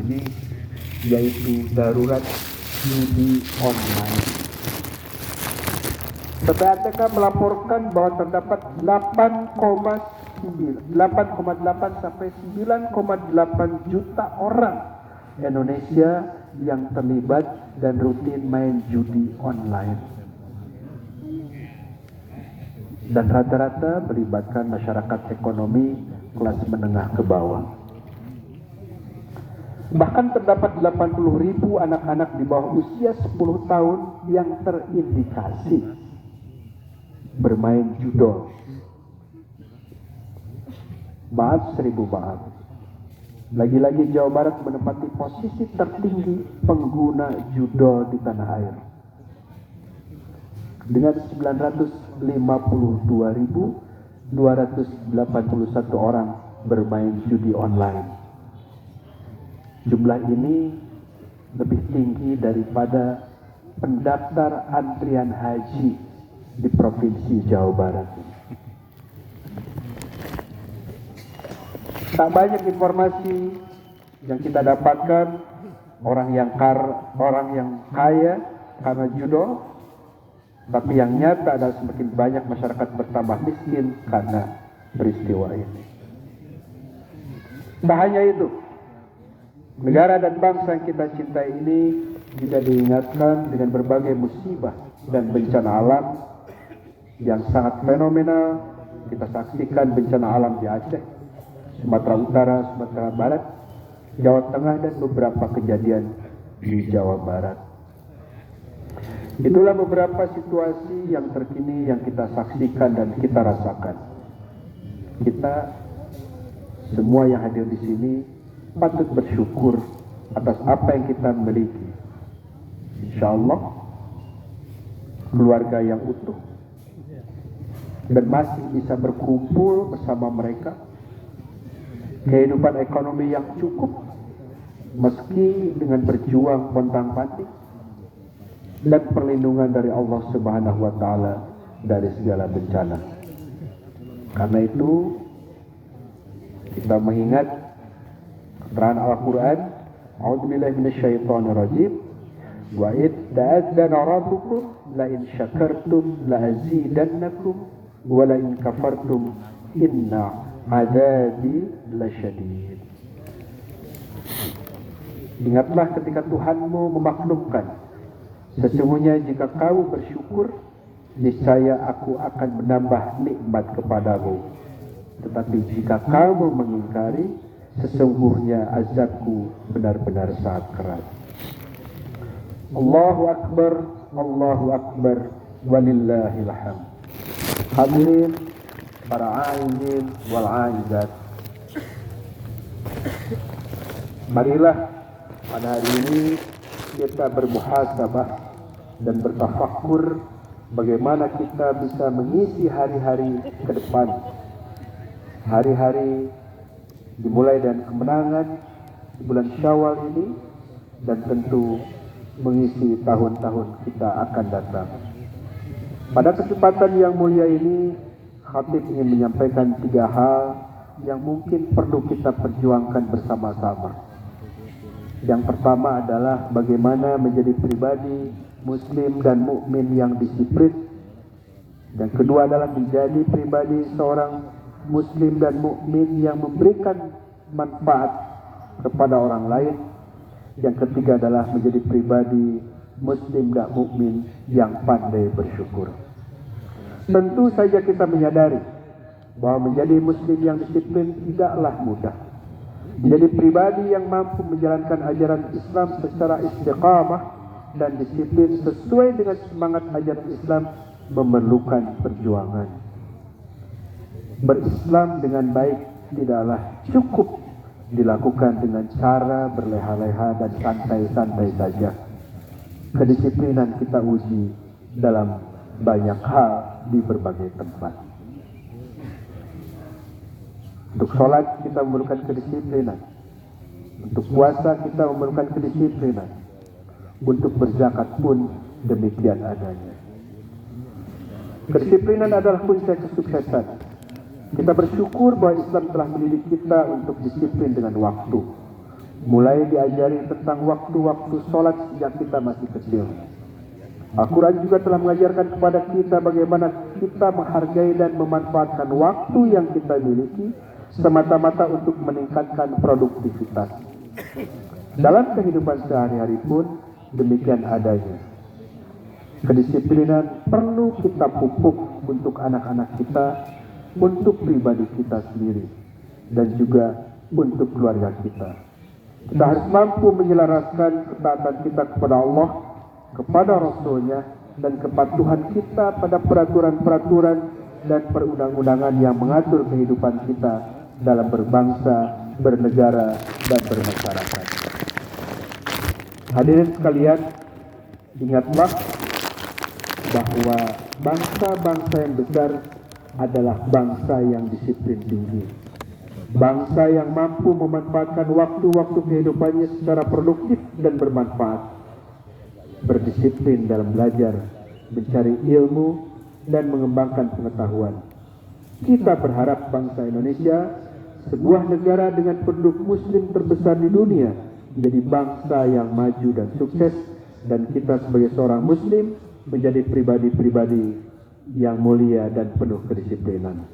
ini, yaitu darurat judi online. PPATK melaporkan bahwa terdapat 8,8 sampai 9,8 juta orang Indonesia yang terlibat dan rutin main judi online. Dan rata-rata melibatkan masyarakat ekonomi kelas menengah ke bawah. Bahkan terdapat 80.000 anak-anak di bawah usia 10 tahun yang terindikasi bermain judol. Maaf, 1000 maaf. Lagi-lagi Jawa Barat menempati posisi tertinggi pengguna judol di tanah air. Dengan 952.281 orang bermain judi online. Jumlah ini lebih tinggi daripada pendaftar antrian haji di Provinsi Jawa Barat. Tak banyak informasi yang kita dapatkan orang yang kaya karena judol, tapi yang nyata adalah semakin banyak masyarakat bertambah miskin karena peristiwa ini. Tak hanya itu, negara dan bangsa yang kita cintai ini juga diingatkan dengan berbagai musibah dan bencana alam yang sangat fenomenal. Kita saksikan bencana alam di Aceh, Sumatera Utara, Sumatera Barat, Jawa Tengah, dan beberapa kejadian di Jawa Barat. Itulah beberapa situasi yang terkini yang kita saksikan dan kita rasakan. Kita semua yang hadir di sini patut bersyukur atas apa yang kita miliki. Insya Allah keluarga yang utuh dan masih bisa berkumpul bersama mereka, kehidupan ekonomi yang cukup meski dengan berjuang pontang-panting, dan perlindungan dari Allah Subhanahu wa taala dari segala bencana. Karena itu kita mengingat keterangan Al-Qur'an, A'udzubillahi minasyaitonirrajim, wa id ta'adzana rabbukum la in syakartum la azidannakum wa la in kafartum inna azabi lasyadid. Ingatlah ketika Tuhanmu memaklumkan, sesungguhnya jika kamu bersyukur, niscaya aku akan menambah nikmat kepadamu. Tetapi jika kamu mengingkari, sesungguhnya azabku benar-benar sangat keras. Allahu Akbar, walillahil hamd. Hadirin para ainin wal aizat, marilah pada hari ini kita bermuhasabah dan bertafakkur bagaimana kita bisa mengisi hari-hari ke depan. Hari-hari dimulai dengan kemenangan di bulan Syawal ini, dan tentu mengisi tahun-tahun kita akan datang. Pada kesempatan yang mulia ini, khatib ingin menyampaikan 3 hal yang mungkin perlu kita perjuangkan bersama-sama. Yang pertama adalah bagaimana menjadi pribadi muslim dan mukmin yang disiplin. Yang kedua adalah menjadi pribadi seorang muslim dan mukmin yang memberikan manfaat kepada orang lain. Yang ketiga adalah menjadi pribadi muslim dan mukmin yang pandai bersyukur. Tentu saja kita menyadari bahwa menjadi muslim yang disiplin tidaklah mudah. Menjadi pribadi yang mampu menjalankan ajaran Islam secara istiqamah dan disiplin sesuai dengan semangat ajaran Islam memerlukan perjuangan. Berislam dengan baik tidaklah cukup dilakukan dengan cara berleha-leha dan santai-santai saja. Kedisiplinan kita uji dalam banyak hal di berbagai tempat. Untuk sholat kita memerlukan kedisiplinan. Untuk puasa kita memerlukan kedisiplinan. Untuk berzakat pun demikian adanya. Kedisiplinan adalah kunci kesuksesan. Kita bersyukur bahwa Islam telah mendidik kita untuk disiplin dengan waktu, Mulai diajari tentang waktu-waktu sholat sejak kita masih kecil. Al-Quran juga telah mengajarkan kepada kita bagaimana kita menghargai dan memanfaatkan waktu yang kita miliki semata-mata untuk meningkatkan produktivitas. Dalam kehidupan sehari-hari pun demikian adanya. Kedisiplinan perlu kita pupuk untuk anak-anak kita, untuk pribadi kita sendiri, dan juga untuk keluarga kita. Kita harus mampu menyelaraskan ketaatan kita kepada Allah, kepada Rasul-Nya, dan kepatuhan kita pada peraturan-peraturan dan perundang-undangan yang mengatur kehidupan kita dalam berbangsa, bernegara, dan bermasyarakat. Hadirin sekalian, ingatlah bahwa bangsa-bangsa yang besar adalah bangsa yang disiplin tinggi. Bangsa yang mampu memanfaatkan waktu-waktu kehidupannya secara produktif dan bermanfaat. Berdisiplin dalam belajar, mencari ilmu, dan mengembangkan pengetahuan. Kita berharap bangsa Indonesia, sebuah negara dengan penduduk muslim terbesar di dunia, menjadi bangsa yang maju dan sukses, dan kita sebagai seorang muslim menjadi pribadi-pribadi yang mulia dan penuh kedisiplinan.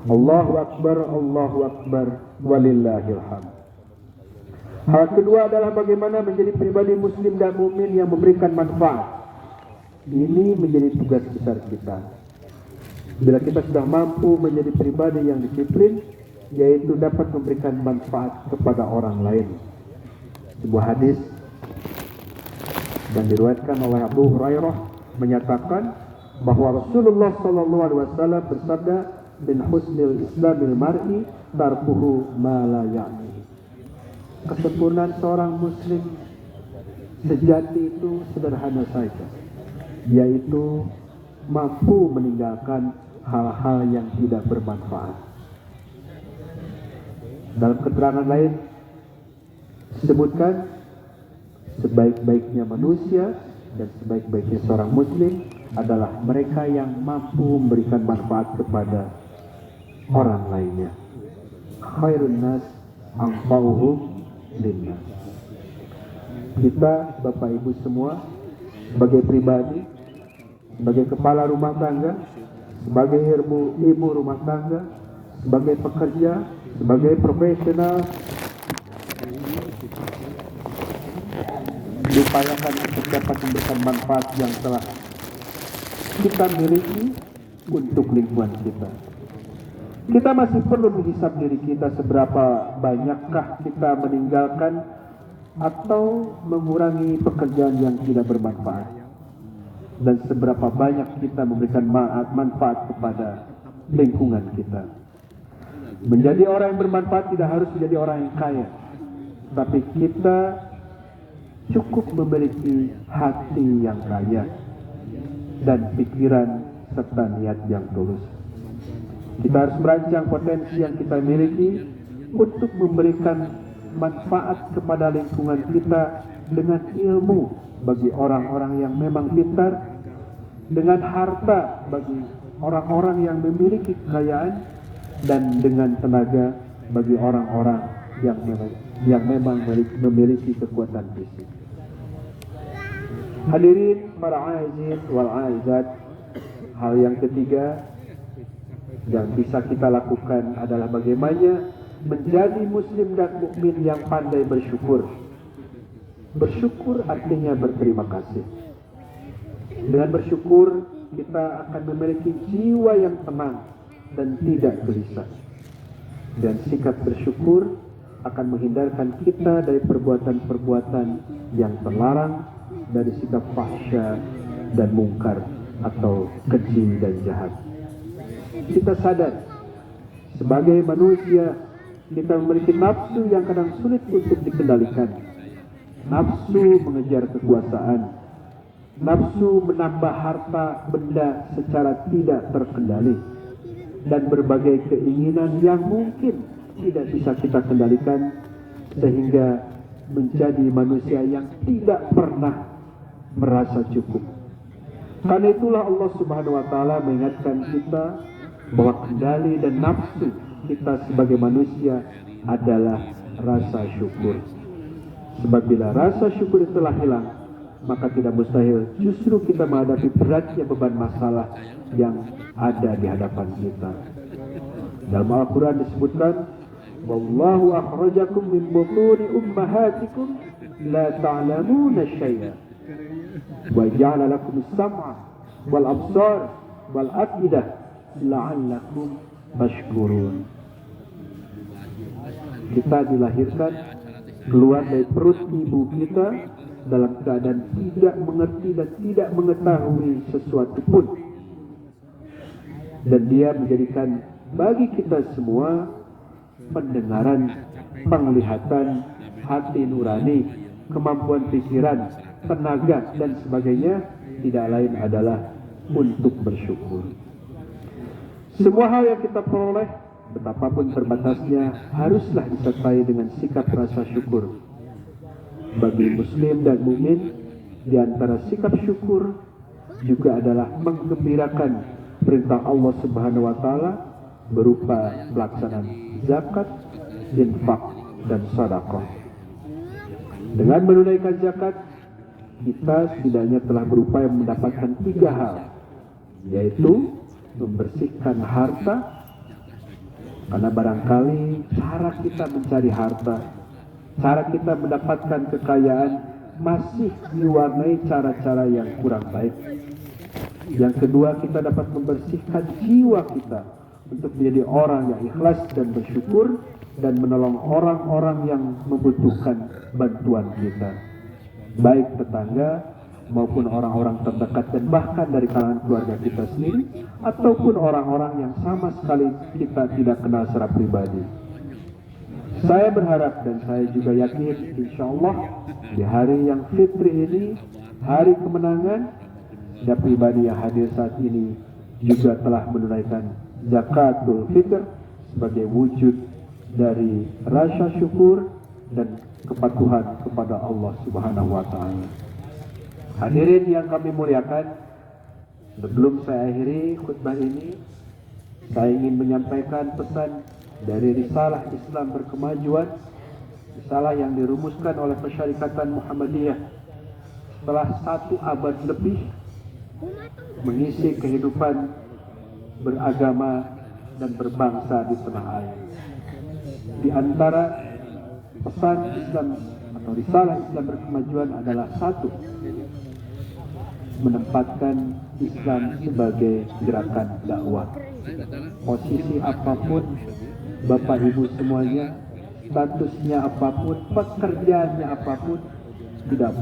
Allahu Akbar, walillahil hamd. Hal kedua adalah bagaimana menjadi pribadi muslim dan mukmin yang memberikan manfaat. Ini menjadi tugas besar kita. Bila kita sudah mampu menjadi pribadi yang disiplin, yaitu dapat memberikan manfaat kepada orang lain. Sebuah hadis yang diriwayatkan oleh Abu Hurairah menyatakan bahwa Rasulullah SAW bersabda, "Min husnil islamil mar'i tarkuhu ma la ya'ni." Kesempurnaan seorang muslim sejati itu sederhana saja, yaitu mampu meninggalkan hal-hal yang tidak bermanfaat. Dalam keterangan lain disebutkan, sebaik-baiknya manusia dan sebaik-baiknya seorang muslim adalah mereka yang mampu memberikan manfaat kepada orang lainnya. Khairun nas anfa'uhum linnas. Kita, Bapak Ibu semua, sebagai pribadi, sebagai kepala rumah tangga, sebagai ibu rumah tangga, sebagai pekerja, sebagai profesional, diupayakan untuk dapat memberikan manfaat yang telah kita miliki untuk lingkungan kita. Kita masih perlu menghisap diri kita, seberapa banyakkah kita meninggalkan atau mengurangi pekerjaan yang tidak bermanfaat, dan seberapa banyak kita memberikan manfaat kepada lingkungan kita. Menjadi orang yang bermanfaat tidak harus menjadi orang yang kaya, tapi kita cukup memiliki hati yang kaya dan pikiran serta niat yang tulus. Kita harus merancang potensi yang kita miliki untuk memberikan manfaat kepada lingkungan kita dengan ilmu bagi orang-orang yang memang pintar, dengan harta bagi orang-orang yang memiliki kekayaan, dan dengan tenaga bagi orang-orang yang memang memiliki kekuatan fisik. Hadirin para aizin wal aizat, hal yang ketiga yang bisa kita lakukan adalah bagaimana menjadi muslim dan mukmin yang pandai bersyukur. Bersyukur artinya berterima kasih. Dengan bersyukur kita akan memiliki jiwa yang tenang dan tidak gelisah. Dan sikap bersyukur akan menghindarkan kita dari perbuatan-perbuatan yang terlarang, dari sikap fahsya dan mungkar atau keji dan jahat. Kita sadar sebagai manusia kita memiliki nafsu yang kadang sulit untuk dikendalikan. Nafsu mengejar kekuasaan, nafsu menambah harta benda secara tidak terkendali, dan berbagai keinginan yang mungkin tidak bisa kita kendalikan, sehingga menjadi manusia yang tidak pernah merasa cukup. Karena itulah Allah Subhanahu wa Ta'ala mengingatkan kita bahwa kendali dan nafsu kita sebagai manusia adalah rasa syukur. Sebab bila rasa syukur itu telah hilang, maka tidak mustahil justru kita menghadapi beratnya beban masalah yang ada di hadapan kita. Dalam Al-Quran disebutkan, Wallahu akhrajakum min butuni ummahatikum la ta'lamuna syai'a wa ja'ala lakum as-sam'a wal absar wal afidah la'allakum tashkurun. Kita dilahirkan keluar dari perut ibu kita dalam keadaan tidak mengerti dan tidak mengetahui sesuatu pun, dan Dia menjadikan bagi kita semua pendengaran, penglihatan, hati nurani, kemampuan pikiran, tenaga dan sebagainya, tidak lain adalah untuk bersyukur. Semua hal yang kita peroleh, betapapun terbatasnya, haruslah disertai dengan sikap rasa syukur. Bagi muslim dan mukmin, di antara sikap syukur juga adalah menggembirakan perintah Allah Subhanahu wa taala berupa pelaksanaan zakat, infak dan sedekah. Dengan menunaikan zakat, kita setidaknya telah berupaya mendapatkan 3 hal, yaitu membersihkan harta, karena barangkali cara kita mencari harta, cara kita mendapatkan kekayaan masih diwarnai cara-cara yang kurang baik. Yang kedua, kita dapat membersihkan jiwa kita untuk menjadi orang yang ikhlas dan bersyukur dan menolong orang-orang yang membutuhkan bantuan kita, baik tetangga maupun orang-orang terdekat dan bahkan dari kalangan keluarga kita sendiri, ataupun orang-orang yang sama sekali kita tidak kenal secara pribadi. Saya berharap dan saya juga yakin, insya Allah di hari yang fitri ini, hari kemenangan, setiap pribadi yang hadir saat ini juga telah menunaikan zakatul fitr sebagai wujud dari rasa syukur dan kepatuhan kepada Allah Subhanahu wa taala. Hadirin yang kami muliakan, sebelum saya akhiri khutbah ini, saya ingin menyampaikan pesan dari Risalah Islam Berkemajuan, risalah yang dirumuskan oleh Persyarikatan Muhammadiyah setelah 1 abad lebih mengisi kehidupan beragama dan berbangsa di tanah air. Di antara pesan Islam atau Risalah Islam Berkemajuan adalah 1, menempatkan Islam sebagai gerakan dakwah. Posisi apapun Bapak Ibu semuanya, statusnya apapun, pekerjaannya apapun, tidak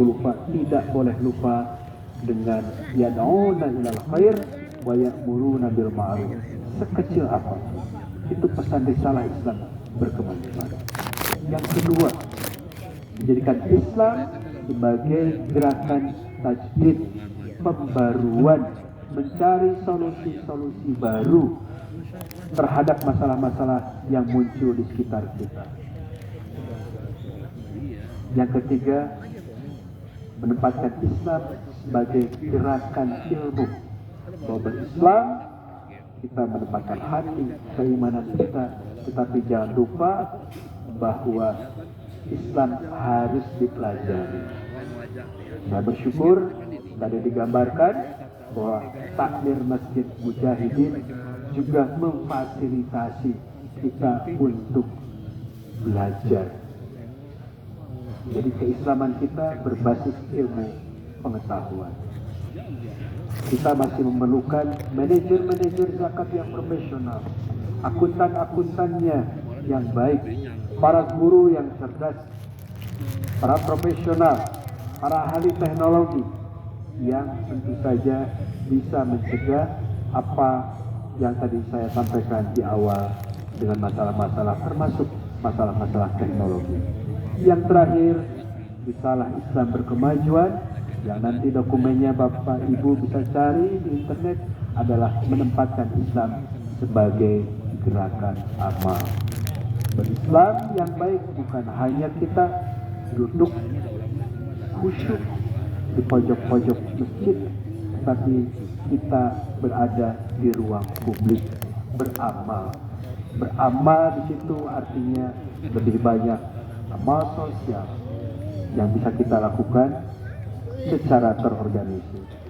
boleh lupa dengan yad'una ilal khair wa ya'muruna bil ma'ruf. Sekecil apapun, itu pesan Risalah Islam Berkemajuan. Yang kedua, menjadikan Islam sebagai gerakan tajdid, pembaruan, mencari solusi-solusi baru terhadap masalah-masalah yang muncul di sekitar kita. Yang ketiga, menempatkan Islam sebagai gerakan ilmu. Bahwa berislam, kita menempatkan hati, keimanan kita, tetapi jangan lupa bahwa Islam harus dipelajari. Saya bersyukur tadi digambarkan bahwa takmir Masjid Mujahidin juga memfasilitasi kita untuk belajar. Jadi keislaman kita berbasis ilmu pengetahuan. Kita masih memerlukan manajer-manajer zakat yang profesional, akuntan-akuntannya yang baik, para guru yang cerdas, para profesional, para ahli teknologi yang tentu saja bisa mencegah apa yang tadi saya sampaikan di awal dengan masalah-masalah, termasuk masalah-masalah teknologi. Yang terakhir, Risalah Islam Berkemajuan yang nanti dokumennya Bapak Ibu bisa cari di internet adalah menempatkan Islam sebagai gerakan amal. Berislam yang baik bukan hanya kita duduk khusyuk di pojok-pojok masjid, tetapi kita berada di ruang publik, beramal. Beramal di situ artinya lebih banyak amal sosial yang bisa kita lakukan secara terorganisir.